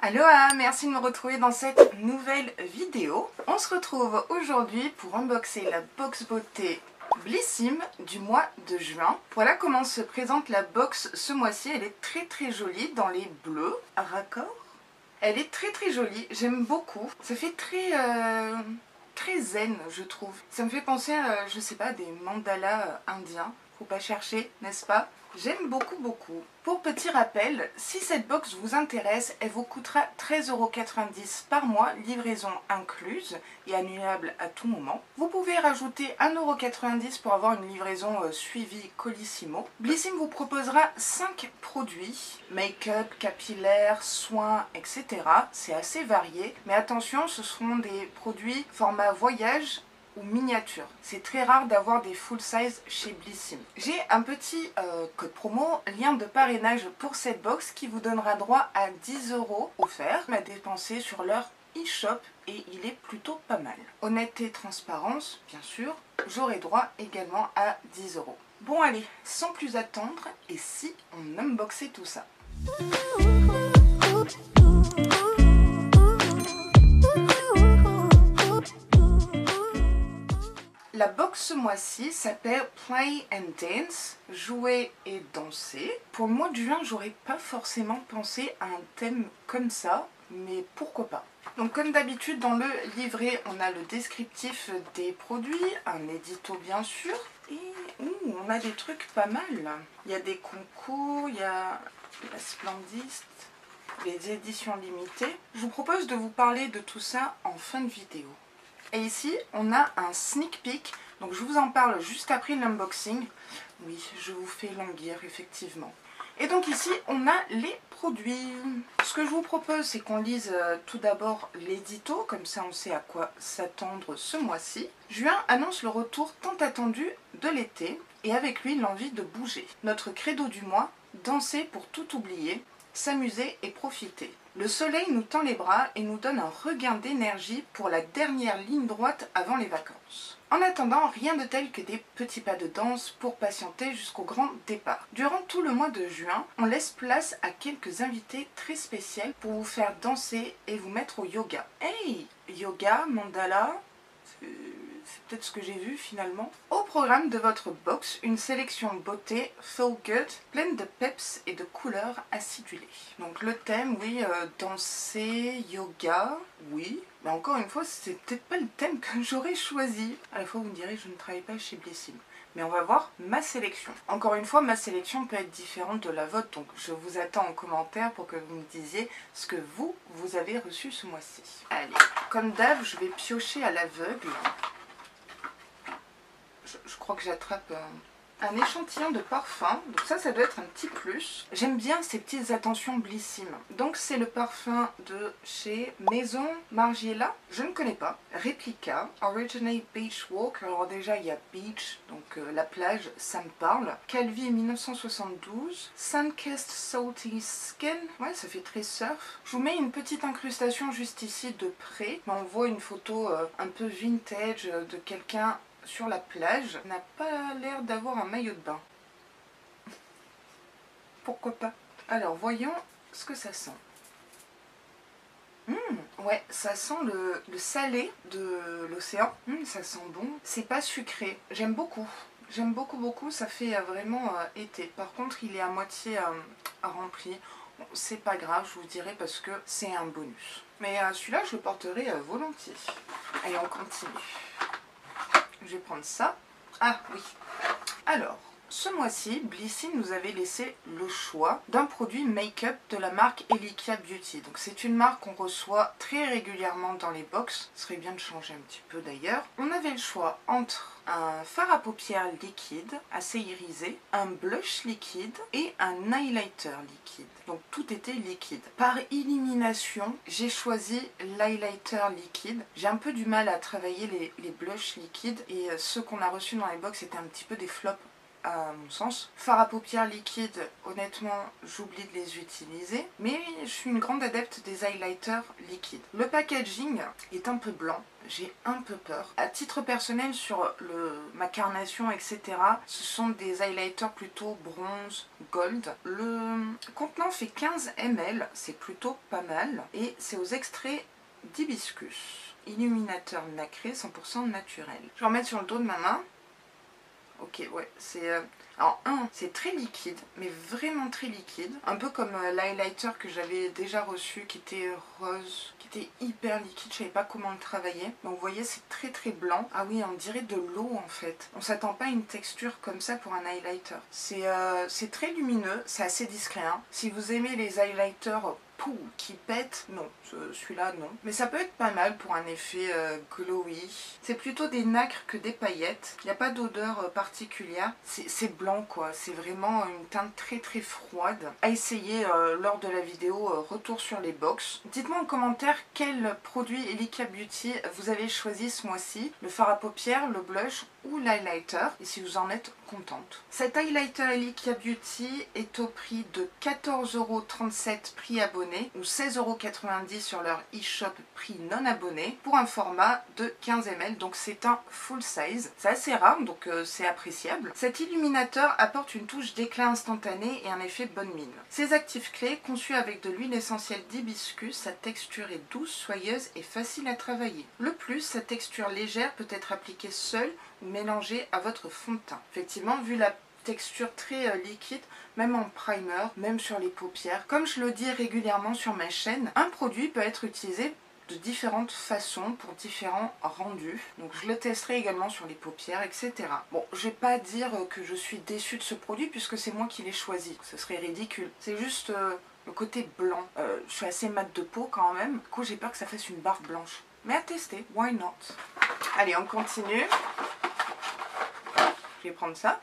Aloha, merci de me retrouver dans cette nouvelle vidéo. On se retrouve aujourd'hui pour unboxer la box beauté Blissim du mois de juin. Voilà comment se présente la box ce mois-ci. Elle est très jolie dans les bleus raccord. Elle est très jolie, j'aime beaucoup. Ça fait très zen, je trouve. Ça me fait penser à, je sais pas, des mandalas indiens. Faut pas chercher, n'est-ce pas? J'aime beaucoup. Pour petit rappel, si cette box vous intéresse, elle vous coûtera 13,90 € par mois, livraison incluse et annulable à tout moment. Vous pouvez rajouter 1,90 € pour avoir une livraison suivie Colissimo. Blissim vous proposera 5 produits, make-up, capillaire, soins, etc. C'est assez varié, mais attention, ce seront des produits format voyage ou miniature. C'est très rare d'avoir des full size chez Blissim. J'ai un petit code promo, lien de parrainage pour cette box qui vous donnera droit à 10 € offerts à dépenser sur leur e-shop et il est plutôt pas mal. Honnêteté et transparence, bien sûr, j'aurai droit également à 10 €. Bon allez, sans plus attendre, et si on unboxait tout ça? La box ce mois-ci s'appelle Play and Dance, jouer et danser. Pour le mois de juin, j'aurais pas forcément pensé à un thème comme ça, mais pourquoi pas. Donc comme d'habitude dans le livret, on a le descriptif des produits, un édito bien sûr, et on a des trucs pas mal. Il y a des concours, il y a la Splendiste, les éditions limitées. Je vous propose de vous parler de tout ça en fin de vidéo. Et ici, on a un sneak peek, donc je vous en parle juste après l'unboxing. Oui, je vous fais languir, effectivement. Et donc ici, on a les produits. Ce que je vous propose, c'est qu'on lise tout d'abord l'édito, comme ça on sait à quoi s'attendre ce mois-ci. Juin annonce le retour tant attendu de l'été, et avec lui l'envie de bouger. Notre credo du mois, danser pour tout oublier, s'amuser et profiter. Le soleil nous tend les bras et nous donne un regain d'énergie pour la dernière ligne droite avant les vacances. En attendant, rien de tel que des petits pas de danse pour patienter jusqu'au grand départ. Durant tout le mois de juin, on laisse place à quelques invités très spéciaux pour vous faire danser et vous mettre au yoga. Hey, yoga, mandala, c'est peut-être ce que j'ai vu finalement. Au programme de votre box, une sélection beauté feel good, pleine de peps et de couleurs acidulées. Donc le thème, oui, danser, yoga, oui. Mais encore une fois, c'est peut-être pas le thème que j'aurais choisi. À la fois, vous me direz, je ne travaille pas chez Blissim. Mais on va voir ma sélection. Encore une fois, ma sélection peut être différente de la vôtre, donc je vous attends en commentaire pour que vous me disiez ce que vous avez reçu ce mois-ci. Allez, comme d'hab, je vais piocher à l'aveugle. Je crois que j'attrape un échantillon de parfum, donc ça doit être un petit plus. J'aime bien ces petites attentions Blissim. Donc c'est le parfum de chez Maison Margiela, je ne connais pas. Replica, Originate Beach Walk, alors déjà il y a beach, donc la plage, ça me parle. Calvi 1972, Sunkissed Salty Skin, ouais ça fait très surf. Je vous mets une petite incrustation juste ici de près, mais on voit une photo un peu vintage de quelqu'un sur la plage, n'a pas l'air d'avoir un maillot de bain. Pourquoi pas? Alors voyons ce que ça sent. Ouais, ça sent le salé de l'océan. Ça sent bon. C'est pas sucré. J'aime beaucoup. J'aime beaucoup. Ça fait vraiment été. Par contre, il est à moitié rempli. Bon, c'est pas grave, je vous dirai, parce que c'est un bonus. Mais celui-là, je le porterai volontiers. Allez, on continue. Je vais prendre ça. Ah oui. Alors, ce mois-ci, Blissim nous avait laissé le choix d'un produit make-up de la marque Elikia Beauty. Donc c'est une marque qu'on reçoit très régulièrement dans les box. Ce serait bien de changer un petit peu d'ailleurs. On avait le choix entre un fard à paupières liquide, assez irisé, un blush liquide et un highlighter liquide. Donc tout était liquide. Par élimination, j'ai choisi l'highlighter liquide. J'ai un peu du mal à travailler les blushs liquides et ceux qu'on a reçus dans les box étaient un petit peu des flops à mon sens. Fard à paupières liquide, honnêtement, j'oublie de les utiliser. Mais je suis une grande adepte des highlighters liquides. Le packaging est un peu blanc. J'ai un peu peur. À titre personnel, sur ma carnation, etc., ce sont des highlighters plutôt bronze, gold. Le contenant fait 15 ml, c'est plutôt pas mal. Et c'est aux extraits d'hibiscus. Illuminateur nacré, 100% naturel. Je vais en mettre sur le dos de ma main. Ok, ouais, c'est... Alors, c'est très liquide, mais vraiment très liquide. Un peu comme l'highlighter que j'avais déjà reçu, qui était rose, qui était hyper liquide. Je savais pas comment le travailler. Donc, vous voyez, c'est très très blanc. Ah oui, on dirait de l'eau, en fait. On s'attend pas à une texture comme ça pour un highlighter. C'est très lumineux, c'est assez discret. Hein. Si vous aimez les highlighters qui pète, non, celui-là non. Mais ça peut être pas mal pour un effet glowy. C'est plutôt des nacres que des paillettes. Il n'y a pas d'odeur particulière. C'est blanc quoi, c'est vraiment une teinte très très froide. À essayer lors de la vidéo retour sur les box. Dites-moi en commentaire quel produit Elika Beauty vous avez choisi ce mois-ci. Le fard à paupières, le blush ou l'highlighter. Et si vous en êtes contente. Cet highlighter Elika Beauty est au prix de 14,37 € prix abonné ou 16,90 € sur leur e-shop prix non abonné pour un format de 15 ml, donc c'est un full size. C'est assez rare, donc c'est appréciable. Cet illuminateur apporte une touche d'éclat instantané et un effet bonne mine. Ses actifs clés, conçus avec de l'huile essentielle d'hibiscus, sa texture est douce, soyeuse et facile à travailler. Le plus, sa texture légère peut être appliquée seule ou mélangée à votre fond de teint. Effectivement, vu la texture très liquide, même en primer, même sur les paupières. Comme je le dis régulièrement sur ma chaîne, un produit peut être utilisé de différentes façons pour différents rendus. Donc je le testerai également sur les paupières, etc. Bon, je vais pas dire que je suis déçue de ce produit puisque c'est moi qui l'ai choisi. Ce serait ridicule. C'est juste le côté blanc. Je suis assez mat de peau quand même. Du coup, j'ai peur que ça fasse une barre blanche. Mais à tester, why not? Allez, on continue. Je vais prendre ça.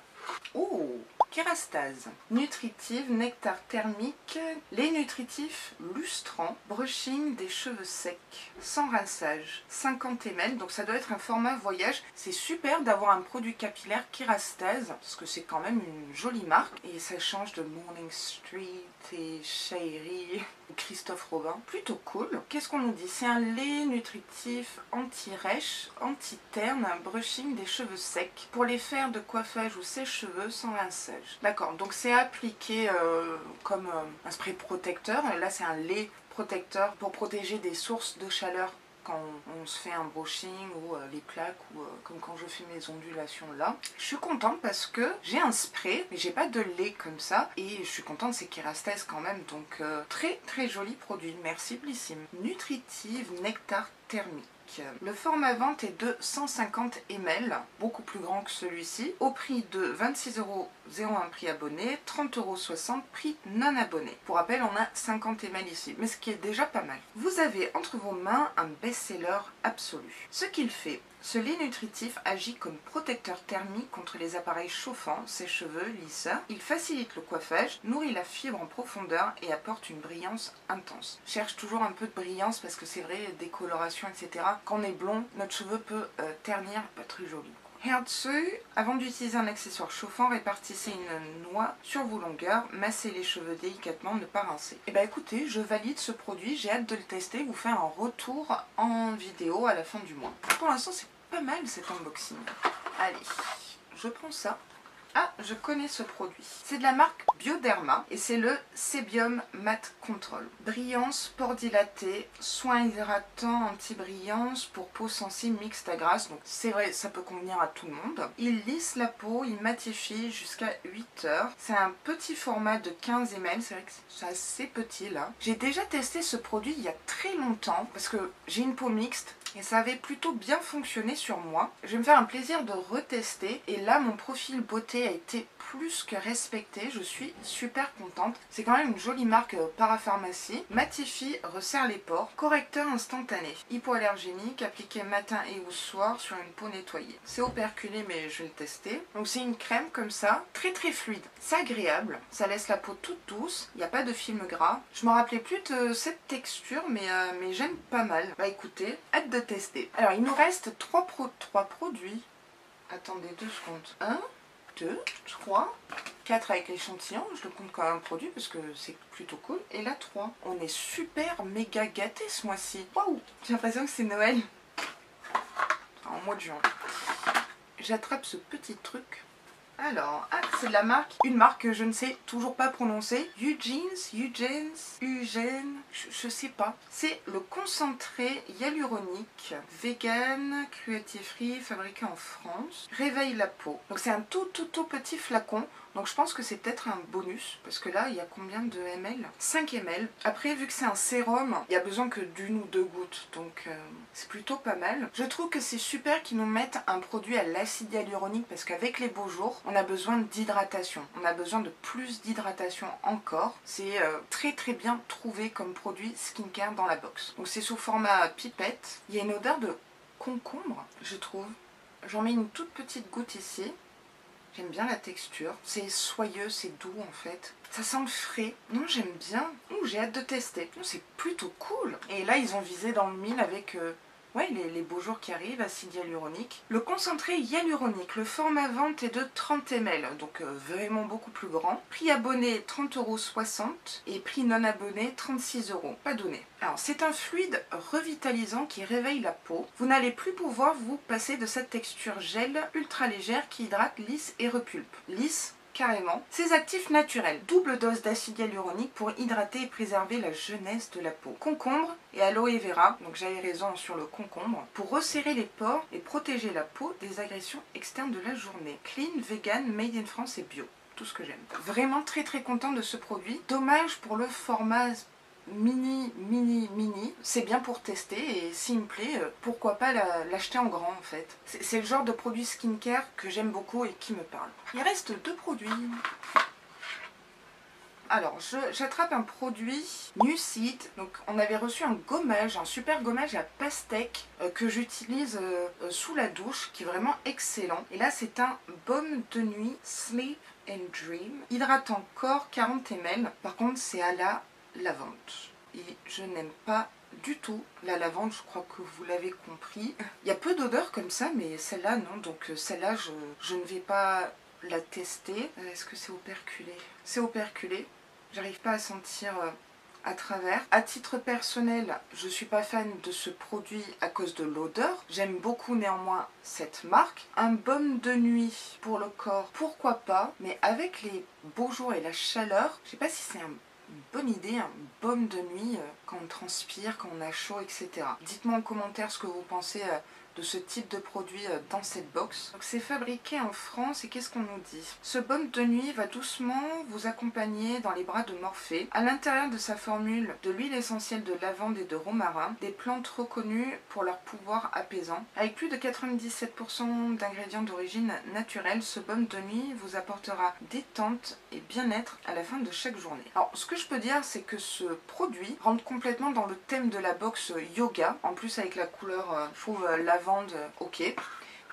Oh, Kérastase, nutritive, nectar thermique, lait nutritif lustrant, brushing des cheveux secs, sans rinçage, 50 ml, donc ça doit être un format voyage. C'est super d'avoir un produit capillaire Kérastase, parce que c'est quand même une jolie marque, et ça change de Morning Street et Shairi, Christophe Robin, plutôt cool. Qu'est-ce qu'on nous dit? C'est un lait nutritif anti-rêche, anti-terne, un brushing des cheveux secs, pour les faire de coiffage ou sèche-cheveux sans rinçage. D'accord, donc c'est appliqué comme un spray protecteur. Là, c'est un lait protecteur pour protéger des sources de chaleur quand on se fait un brushing ou les plaques ou comme quand je fais mes ondulations là. Je suis contente parce que j'ai un spray, mais j'ai pas de lait comme ça. Et je suis contente, c'est Kérastase quand même. Donc très très joli produit. Merci Blissime. Nutritive nectar thermique. Le format vente est de 150 ml, beaucoup plus grand que celui-ci, au prix de 26,01 € prix abonné, 30,60 € prix non abonné. Pour rappel, on a 50 ml ici, mais ce qui est déjà pas mal. Vous avez entre vos mains un best-seller absolu. Ce qu'il fait, ce lait nutritif agit comme protecteur thermique contre les appareils chauffants, sèche-cheveux, lisseurs. Il facilite le coiffage, nourrit la fibre en profondeur et apporte une brillance intense. Je cherche toujours un peu de brillance parce que c'est vrai, décoloration, etc. Quand on est blond, notre cheveu peut ternir, pas très joli. Dessus, avant d'utiliser un accessoire chauffant, répartissez une noix sur vos longueurs, massez les cheveux délicatement, ne pas rincer. Et bah écoutez, je valide ce produit, j'ai hâte de le tester, vous faire un retour en vidéo à la fin du mois. Pour l'instant, c'est pas mal cet unboxing. Allez, je prends ça. Ah, je connais ce produit. C'est de la marque Bioderma et c'est le Sebium Matte Control. Brillance, pores dilatés, soins hydratants anti-brillance pour peau sensible mixte à grasse. Donc c'est vrai, ça peut convenir à tout le monde. Il lisse la peau, il matifie jusqu'à 8 heures. C'est un petit format de 15 ml. C'est vrai que c'est assez petit là. J'ai déjà testé ce produit il y a très longtemps parce que j'ai une peau mixte. Et ça avait plutôt bien fonctionné sur moi. Je vais me faire un plaisir de retester. Et là, mon profil beauté a été plus que respecté. Je suis super contente. C'est quand même une jolie marque parapharmacie. Matifie, resserre les pores. Correcteur instantané. Hypoallergénique, appliqué matin et ou soir sur une peau nettoyée. C'est operculé, mais je vais le tester. Donc c'est une crème comme ça, très très fluide. C'est agréable. Ça laisse la peau toute douce. Il n'y a pas de film gras. Je me rappelais plus de cette texture, mais j'aime pas mal. Bah écoutez, hâte de tester. Alors il nous reste trois produits. Attendez 2 secondes. 1, 2, 3, 4 avec l'échantillon, je le compte comme un produit parce que c'est plutôt cool. Et là 3. On est super méga gâtés ce mois-ci. Waouh! J'ai l'impression que c'est Noël. En mois de juin. J'attrape ce petit truc. Alors, ah, c'est de la marque, une marque que je ne sais toujours pas prononcer. Eugenes, je sais pas. C'est le concentré hyaluronique, vegan, cruelty free, fabriqué en France. Réveille la peau. Donc c'est un tout petit flacon. Donc je pense que c'est peut-être un bonus, parce que là, il y a combien de ml? 5 ml. Après, vu que c'est un sérum, il n'y a besoin que d'une ou deux gouttes, donc c'est plutôt pas mal. Je trouve que c'est super qu'ils nous mettent un produit à l'acide hyaluronique, parce qu'avec les beaux jours, on a besoin d'hydratation. On a besoin de plus d'hydratation encore. C'est très bien trouvé comme produit skincare dans la box. Donc c'est sous format pipette. Il y a une odeur de concombre, je trouve. J'en mets une toute petite goutte ici. J'aime bien la texture, c'est soyeux, c'est doux en fait. Ça sent le frais. Non, j'aime bien. J'ai hâte de tester. C'est plutôt cool. Et là, ils ont visé dans le mille avec ouais, les beaux jours qui arrivent, acide hyaluronique. Le concentré hyaluronique, le format vente est de 30 ml, donc vraiment beaucoup plus grand. Prix abonné 30,60 € et prix non abonné 36 €. Pas donné. Alors, c'est un fluide revitalisant qui réveille la peau. Vous n'allez plus pouvoir vous passer de cette texture gel ultra légère qui hydrate, lisse et repulpe. Lisse, carrément. Ces actifs naturels, double dose d'acide hyaluronique pour hydrater et préserver la jeunesse de la peau. Concombre et aloe vera, donc j'avais raison sur le concombre, pour resserrer les pores et protéger la peau des agressions externes de la journée. Clean, vegan, made in France et bio. Tout ce que j'aime. Vraiment très contente de ce produit. Dommage pour le format mini. C'est bien pour tester et s'il me plaît, pourquoi pas l'acheter en grand en fait. C'est le genre de produit skincare que j'aime beaucoup et qui me parle. Il reste 2 produits. Alors, j'attrape un produit Nuseed. Donc, on avait reçu un gommage, un super gommage à pastèque que j'utilise sous la douche, qui est vraiment excellent. Et là, c'est un baume de nuit Sleep and Dream. Hydratant corps 40 ml. Par contre, c'est à la lavande. Et je n'aime pas du tout la lavande, je crois que vous l'avez compris. Il y a peu d'odeurs comme ça, mais celle-là, non. Donc, celle-là, je ne vais pas la tester. Est-ce que c'est operculé? C'est operculé. J'arrive pas à sentir à travers. À titre personnel, je suis pas fan de ce produit à cause de l'odeur. J'aime beaucoup néanmoins cette marque. Un baume de nuit pour le corps, pourquoi pas. Mais avec les beaux jours et la chaleur, je sais pas si c'est une bonne idée, un baume de nuit quand on transpire, quand on a chaud, etc. Dites-moi en commentaire ce que vous pensez de ce type de produit dans cette box. C'est fabriqué en France et qu'est-ce qu'on nous dit? Ce baume de nuit va doucement vous accompagner dans les bras de Morphée. À l'intérieur de sa formule, de l'huile essentielle de lavande et de romarin, des plantes reconnues pour leur pouvoir apaisant. Avec plus de 97% d'ingrédients d'origine naturelle, ce baume de nuit vous apportera détente et bien-être à la fin de chaque journée. Alors, ce que je peux dire, c'est que ce produit rentre complètement dans le thème de la box yoga. En plus, avec la couleur, je trouve, lavande, ok.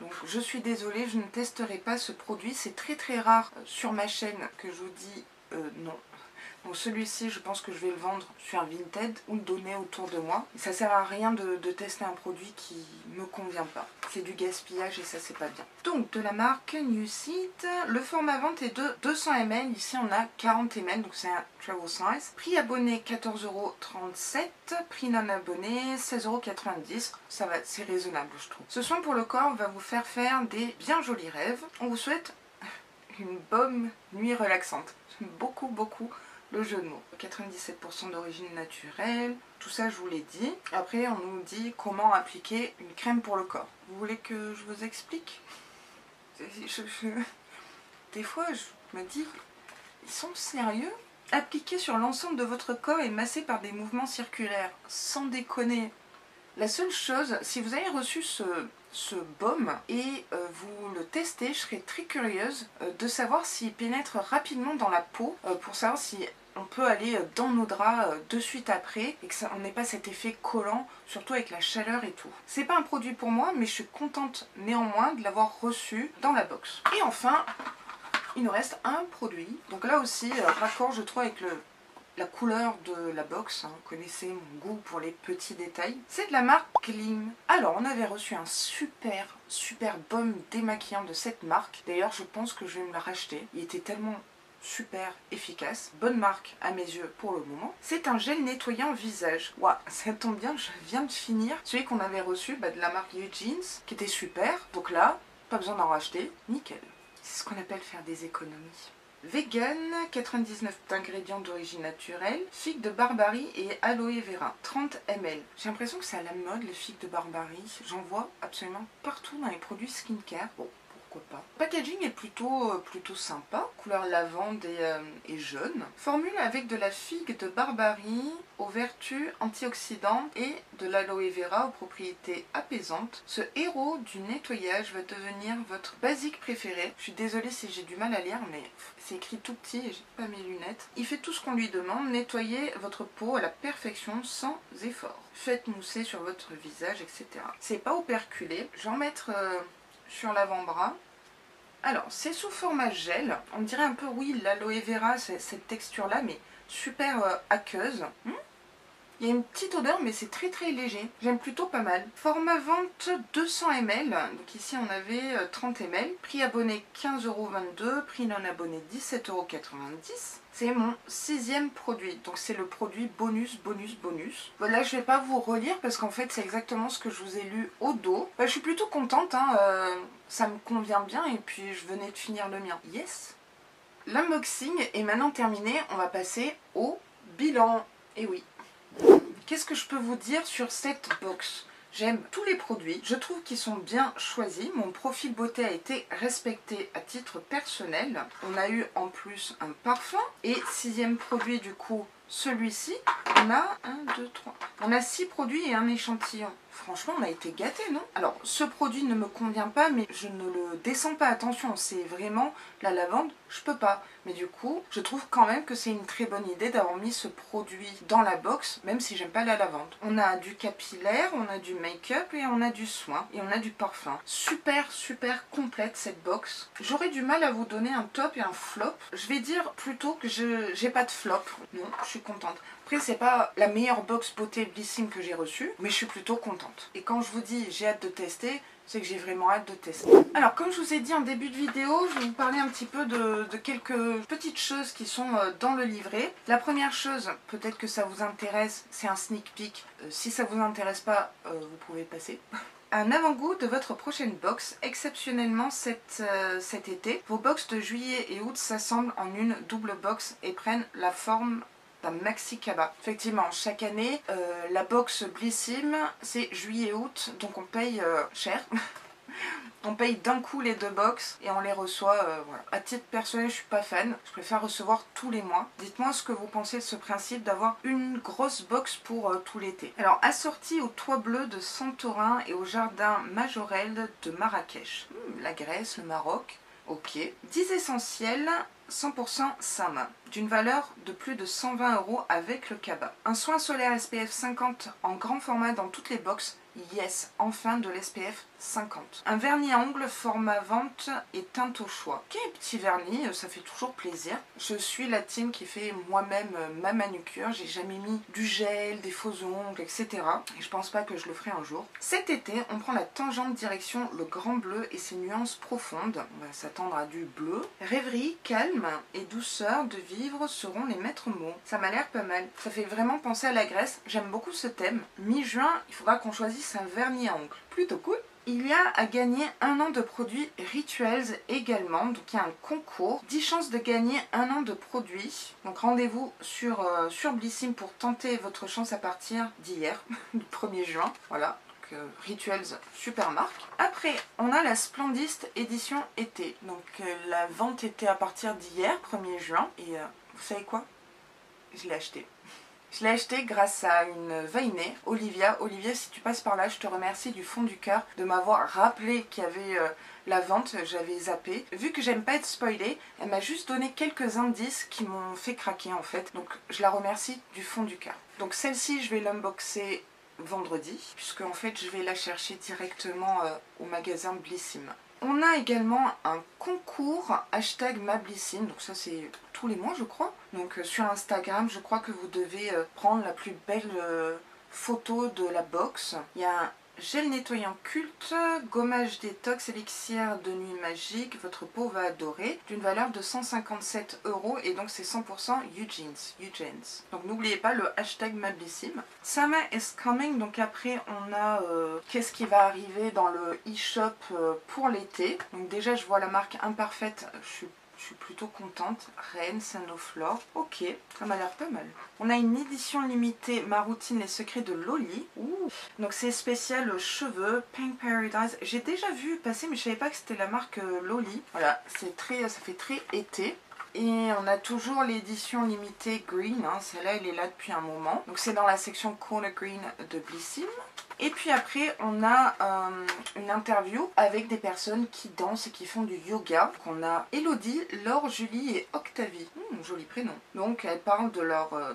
Donc je suis désolée, je ne testerai pas ce produit. C'est très rare sur ma chaîne que je vous dis non. Donc celui-ci, je pense que je vais le vendre sur un Vinted ou le donner autour de moi. Ça sert à rien de tester un produit qui me convient pas. C'est du gaspillage et ça, c'est pas bien. Donc de la marque Nuseed, le format vente est de 200 ml. Ici, on a 40 ml, donc c'est un travel size. Prix abonné 14,37 €. Prix non abonné 16,90 €. Ça va, c'est raisonnable, je trouve. Ce soin pour le corps va vous faire des bien jolis rêves. On vous souhaite une bonne nuit relaxante. J'aime beaucoup le jeu de mots. 97% d'origine naturelle, tout ça je vous l'ai dit. Après on nous dit comment appliquer une crème pour le corps. Vous voulez que je vous explique? Des fois je me dis, ils sont sérieux? Appliquer sur l'ensemble de votre corps et masser par des mouvements circulaires, sans déconner. La seule chose, si vous avez reçu ce baume et vous le testez, je serais très curieuse de savoir s'il pénètre rapidement dans la peau, pour savoir si on peut aller dans nos draps de suite après et qu'on n'ait pas cet effet collant, surtout avec la chaleur et tout. C'est pas un produit pour moi, mais je suis contente néanmoins de l'avoir reçu dans la box. Et enfin, il nous reste un produit. Donc là aussi, raccord je trouve avec la couleur de la box, hein, vous connaissez mon goût pour les petits détails. C'est de la marque Gleam. Alors on avait reçu un super baume démaquillant de cette marque. D'ailleurs je pense que je vais me la racheter. Il était tellement super efficace, bonne marque à mes yeux pour le moment. C'est un gel nettoyant visage. Ouah, ça tombe bien, je viens de finir celui qu'on avait reçu de la marque Eugenes, qui était super. Donc là, pas besoin d'en racheter, nickel. C'est ce qu'on appelle faire des économies. Vegan, 99 ingrédients d'origine naturelle, figues de Barbarie et aloe vera, 30 ml. J'ai l'impression que c'est à la mode les figues de Barbarie. J'en vois absolument partout dans les produits skincare. Bon, pourquoi pas. Le packaging est plutôt sympa, couleur lavande et jaune. Formule avec de la figue de Barbarie aux vertus antioxydantes et de l'aloe vera aux propriétés apaisantes. Ce héros du nettoyage va devenir votre basique préféré. Je suis désolée si j'ai du mal à lire, mais c'est écrit tout petit et j'ai pas mes lunettes. Il fait tout ce qu'on lui demande, nettoyer votre peau à la perfection sans effort. Faites mousser sur votre visage, etc. C'est pas operculé. Je vais en mettre sur l'avant-bras. Alors, c'est sous format gel. On dirait un peu, oui, l'aloe vera, cette texture-là, mais super aqueuse. Il y a une petite odeur, mais c'est très léger. J'aime plutôt pas mal. Format vente 200 ml. Donc ici, on avait 30 ml. Prix abonné 15,22 €. Prix non abonné 17,90 €. C'est mon 6e produit. Donc c'est le produit bonus. Voilà, je vais pas vous relire parce qu'en fait, c'est exactement ce que je vous ai lu au dos. Je suis plutôt contente. Ça me convient bien et puis je venais de finir le mien. Yes! L'unboxing est maintenant terminé. On va passer au bilan. Et oui. Qu'est-ce que je peux vous dire sur cette box? J'aime tous les produits, je trouve qu'ils sont bien choisis, mon profil beauté a été respecté à titre personnel. On a eu en plus un parfum et 6e produit du coup, celui-ci, on a 6 produits et un échantillon. Franchement, on a été gâtés, non? Alors, ce produit ne me convient pas, mais je ne le descends pas, attention, c'est vraiment la lavande, je peux pas. Mais du coup, je trouve quand même que c'est une très bonne idée d'avoir mis ce produit dans la box, même si j'aime pas la lavande. On a du capillaire, on a du make-up et on a du soin et on a du parfum. Super complète cette box. J'aurais du mal à vous donner un top et un flop. Je vais dire plutôt que j'ai pas de flop. Non, je suis contente. Après, c'est pas la meilleure box beauté Blissim que j'ai reçue, mais je suis plutôt contente. Et quand je vous dis j'ai hâte de tester, c'est que j'ai vraiment hâte de tester. Alors, comme je vous ai dit en début de vidéo, je vais vous parler un petit peu de quelques petites choses qui sont dans le livret. La première chose, peut-être que ça vous intéresse, c'est un sneak peek. Si ça vous intéresse pas, vous pouvez passer. Un avant-goût de votre prochaine box, exceptionnellement cet été. Vos box de juillet et août s'assemblent en une double box et prennent la forme d'un maxi cabas. Effectivement, chaque année, la box Blissim, c'est juillet-août, donc on paye cher. On paye d'un coup les 2 box et on les reçoit, voilà. À titre personnel, je suis pas fan. Je préfère recevoir tous les mois. Dites-moi ce que vous pensez de ce principe d'avoir une grosse box pour tout l'été. Alors, assorti au toit bleu de Santorin et au jardin Majorelle de Marrakech. La Grèce, le Maroc. Ok. 10 essentiels 100% Sam, d'une valeur de plus de 120 € avec le cabas. Un soin solaire SPF 50 en grand format dans toutes les boxes. Yes, enfin de l'SPF 50. Un vernis à ongles format vente et teinte au choix. Ok, petit vernis, ça fait toujours plaisir. Je suis la team qui fait moi-même ma manucure. J'ai jamais mis du gel, des faux ongles, etc. Et je pense pas que je le ferai un jour. Cet été, on prend la tangente direction le grand bleu et ses nuances profondes. On va s'attendre à du bleu. Rêverie, calme et douceur de vivre seront les maîtres mots. Ça m'a l'air pas mal. Ça fait vraiment penser à la Grèce. J'aime beaucoup ce thème. Mi-juin, il faudra qu'on choisisse un vernis à ongles. Plutôt cool. Il y a à gagner 1 an de produits Rituals également, donc il y a un concours, 10 chances de gagner 1 an de produits. Donc rendez-vous sur Blissim pour tenter votre chance à partir d'hier, du 1er juin, voilà. Rituals, super marque. Après, on a la Splendiste édition été. Donc la vente était à partir d'hier, 1er juin, et vous savez quoi? Je l'ai acheté. Je l'ai acheté grâce à une Veinée, Olivia. Olivia, si tu passes par là, je te remercie du fond du cœur de m'avoir rappelé qu'il y avait la vente. J'avais zappé. Vu que j'aime pas être spoilée, elle m'a juste donné quelques indices qui m'ont fait craquer en fait. Donc je la remercie du fond du cœur. Donc celle-ci, je vais l'unboxer vendredi, puisque en fait, je vais la chercher directement au magasin Blissim. On a également un concours hashtag ma Blissim, donc ça c'est tous les mois je crois. Donc sur Instagram, je crois que vous devez prendre la plus belle photo de la box. Il y a un gel nettoyant culte, gommage détox, élixir de nuit magique, votre peau va adorer, d'une valeur de 157 € et donc c'est 100% Eugenes. Donc n'oubliez pas le hashtag Mablissime. Summer is coming, donc après on a qu'est-ce qui va arriver dans le e-shop pour l'été. Donc déjà je vois la marque Imparfaite, je suis plutôt contente. Rennes, Sanoflore. Ok, ça m'a l'air pas mal. On a une édition limitée, Ma routine, les secrets de Loli. Ouh. Donc c'est spécial cheveux, Pink Paradise. J'ai déjà vu passer, mais je savais pas que c'était la marque Loli. Voilà, c'est très, ça fait très été. Et on a toujours l'édition limitée Green, hein. Celle-là elle est là depuis un moment. Donc c'est dans la section Corner Green de Blissim. Et puis après on a une interview avec des personnes qui dansent et qui font du yoga. Donc on a Elodie, Laure, Julie et Octavie. Joli prénom. Donc elles parlent de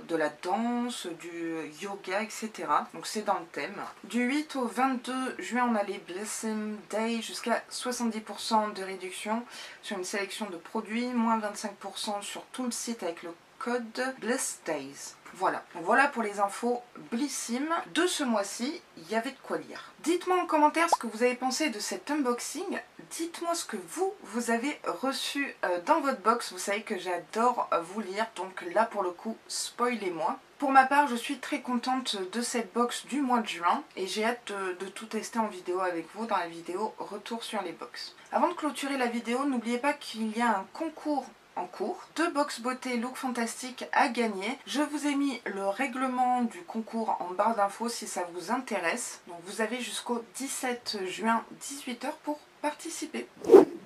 de la danse, du yoga, etc. Donc c'est dans le thème. Du 8 au 22 juin on a les Blissim Day jusqu'à 70% de réduction sur une sélection de produits, moins 25% sur tout le site avec le code Bliss Days. Voilà, donc voilà pour les infos Blissim de ce mois-ci, il y avait de quoi lire. Dites-moi en commentaire ce que vous avez pensé de cet unboxing, dites-moi ce que vous avez reçu dans votre box, vous savez que j'adore vous lire, donc là pour le coup, spoilez-moi. Pour ma part, je suis très contente de cette box du mois de juin et j'ai hâte de tout tester en vidéo avec vous dans la vidéo retour sur les box. Avant de clôturer la vidéo, n'oubliez pas qu'il y a un concours en cours, 2 box beauté look fantastique à gagner. Je vous ai mis le règlement du concours en barre d'infos si ça vous intéresse. Donc vous avez jusqu'au 17 juin 18 h pour participer.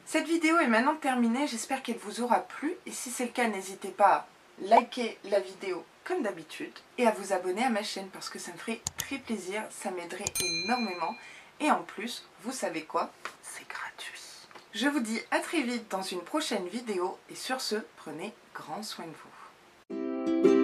Cette vidéo est maintenant terminée, j'espère qu'elle vous aura plu et si c'est le cas n'hésitez pas à liker la vidéo comme d'habitude et à vous abonner à ma chaîne parce que ça me ferait très plaisir, ça m'aiderait énormément et en plus, vous savez quoi? C'est gratuit. Je vous dis à très vite dans une prochaine vidéo et sur ce, prenez grand soin de vous.